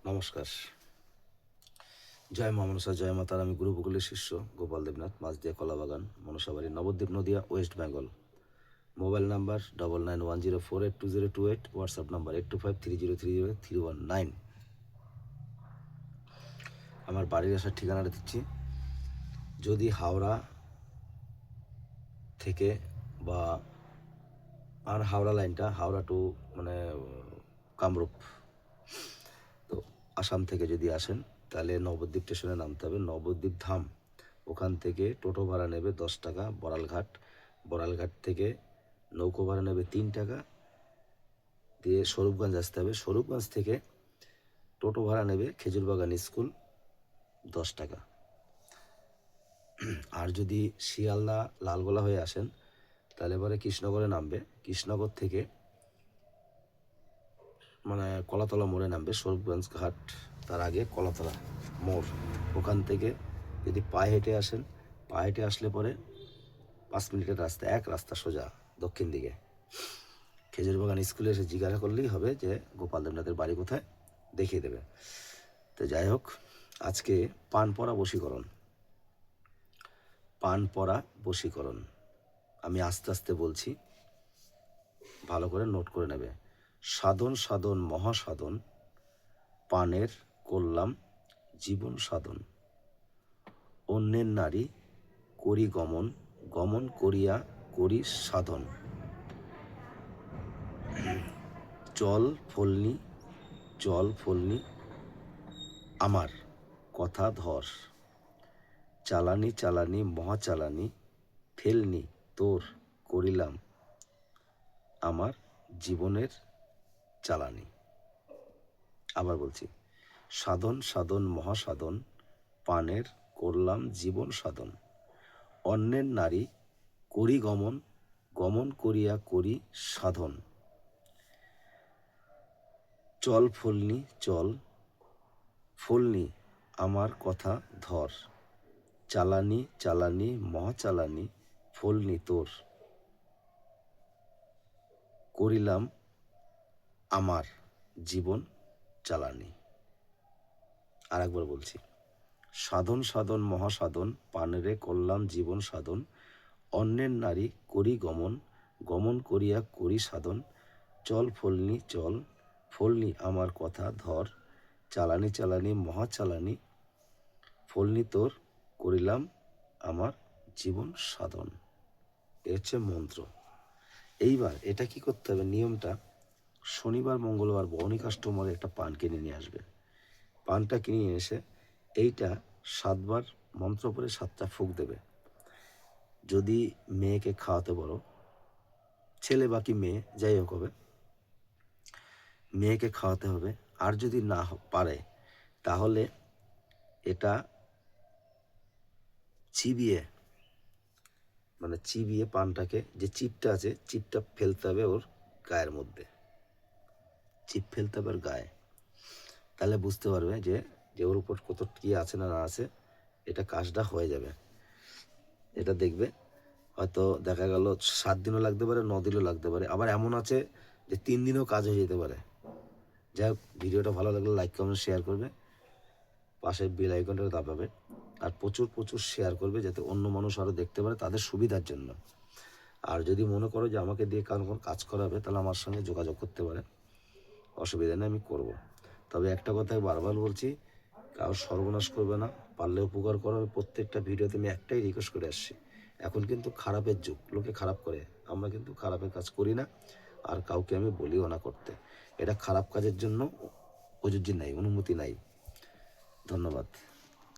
নমস্কার। জয় মা মনসা, জয় মা তারা। আমি গুরু বকুলের শিষ্য Gopal Debnath, Majhdia Kalabagan, Manasabari, Nabadwip, Nadia, West Bengal. Mobile number 9910482028, WhatsApp number 8253030319। আমার বাড়ির আসার ঠিকানাটা দিচ্ছি। যদি হাওড়া থেকে বা হাওড়া লাইনটা হাওড়া টু কামরূপ, তো আসাম থেকে যদি আসেন তাহলে নবদ্বীপ স্টেশনে নামতে হবে। নবদ্বীপ ধাম, ওখান থেকে টোটো ভাড়া নেবে 10 টাকা। বড়ালঘাট থেকে নৌকো ভাড়া নেবে 3 টাকা, দিয়ে স্বরূপগঞ্জ আসতে হবে। স্বরূপগঞ্জ থেকে টোটো ভাড়া নেবে খেজুরবাগান স্কুল 10 টাকা। আর যদি শিয়ালদা লালগোলা হয়ে আসেন তাহলে পরে কৃষ্ণনগরে নামবে। কৃষ্ণনগর থেকে কলাতলা মোড়ে নামবে। স্বরূপগঞ্জ ঘাট তার আগে কলাতলা মোড়, ওখান থেকে যদি পায়ে হেঁটে আসেন, পায়ে হেঁটে আসলে পরে 5 মিনিটের রাস্তা, এক রাস্তা সোজা দক্ষিণ দিকে। খেজুরবাগান স্কুলে এসে জিজ্ঞাসা করলেই হবে যে গোপাল দেবনাথের বাড়ি কোথায়, দেখিয়ে দেবে। তো যাই হোক, আজকে পান পরা বশীকরণ আমি আস্তে আস্তে বলছি, ভালো করে নোট করে নেবে। সাধন সাধন মহাসাধন, পানের করলাম জীবন সাধন। অন্যের নারী করি গমন, গমন করিয়া করি সাধন। জল ফলনি আমার কথা ধর। চালানি মহাচালানি, ফেলনি তোর করিলাম আমার জীবনের চালানি। আবার বলছি, সাধন সাধন মহাসাধন, পানের করলাম জীবন সাধন। অন্যের নারী করি গমন, গমন করিয়া করি সাধন। চল ফলনি আমার কথা ধর। চালানি মহাচালানি, ফলনি তোর করিলাম আমার জীবন চালানি। আর একবার বলছি, সাধন সাধন মহাসাধন, পানেরে করলাম জীবন সাধন। অন্যের নারী করি গমন, গমন করিয়া করি সাধন। চল ফলনি আমার কথা ধর। চালানি মহাচালানি, ফলনি তোর করিলাম আমার জীবন সাধন। এ হচ্ছে মন্ত্র। এইবার এটা কি করতে হবে, নিয়মটা, শনিবার মঙ্গলবার বহনী কাস্টমারে একটা পান কিনে নিয়ে আসবে। পানটা কিনে নিয়ে এসে এইটা 7 বার মন্ত্র পড়ে 7টা ফুঁক দেবে। যদি মেয়েকে খাওয়াতে পারো, ছেলে বাকি মেয়ে যাই হোক হবে, মেয়েকে খাওয়াতে হবে। আর যদি না পারে তাহলে এটা চিবিয়ে পানটাকে, যে চিপটা আছে চিপটা ফেলতে হবে ওর গায়ের মধ্যে, চিপ ফেলতে হবে ওর গায়ে। তাহলে বুঝতে পারবে যে ওর উপর কত কি আছে না আছে, এটা কাজটা হয়ে যাবে। এটা দেখবে, হয়তো দেখা গেল 7 দিনও লাগতে পারে, 9 দিনও লাগতে পারে, আবার এমন আছে যে 3 দিনেও কাজ হয়ে যেতে পারে। যাই হোক, ভিডিওটা ভালো লাগলে লাইক কমেন্ট শেয়ার করবে, পাশে বেল আইকনটা দাবাবে, আর প্রচুর শেয়ার করবে যাতে অন্য মানুষ আরও দেখতে পারে তাদের সুবিধার জন্য। আর যদি মনে করো যে আমাকে দিয়ে কোনো কাজ করাবে তাহলে আমার সঙ্গে যোগাযোগ করতে পারে, অসুবিধা নেই, আমি করব। তবে একটা কথাই বারবার বলছি, কারোর সর্বনাশ করবে না, পারলে উপকার করো। প্রত্যেকটা ভিডিওতে আমি একটাই রিকোয়েস্ট করে আসছি, এখন কিন্তু খারাপের যুগ, লোকে খারাপ করে, আমরা কিন্তু খারাপের কাজ করি না, আর কাউকে আমি বলিও না করতে। এটা খারাপ কাজের জন্য প্রযোজ্য নাই, অনুমতি নাই। ধন্যবাদ।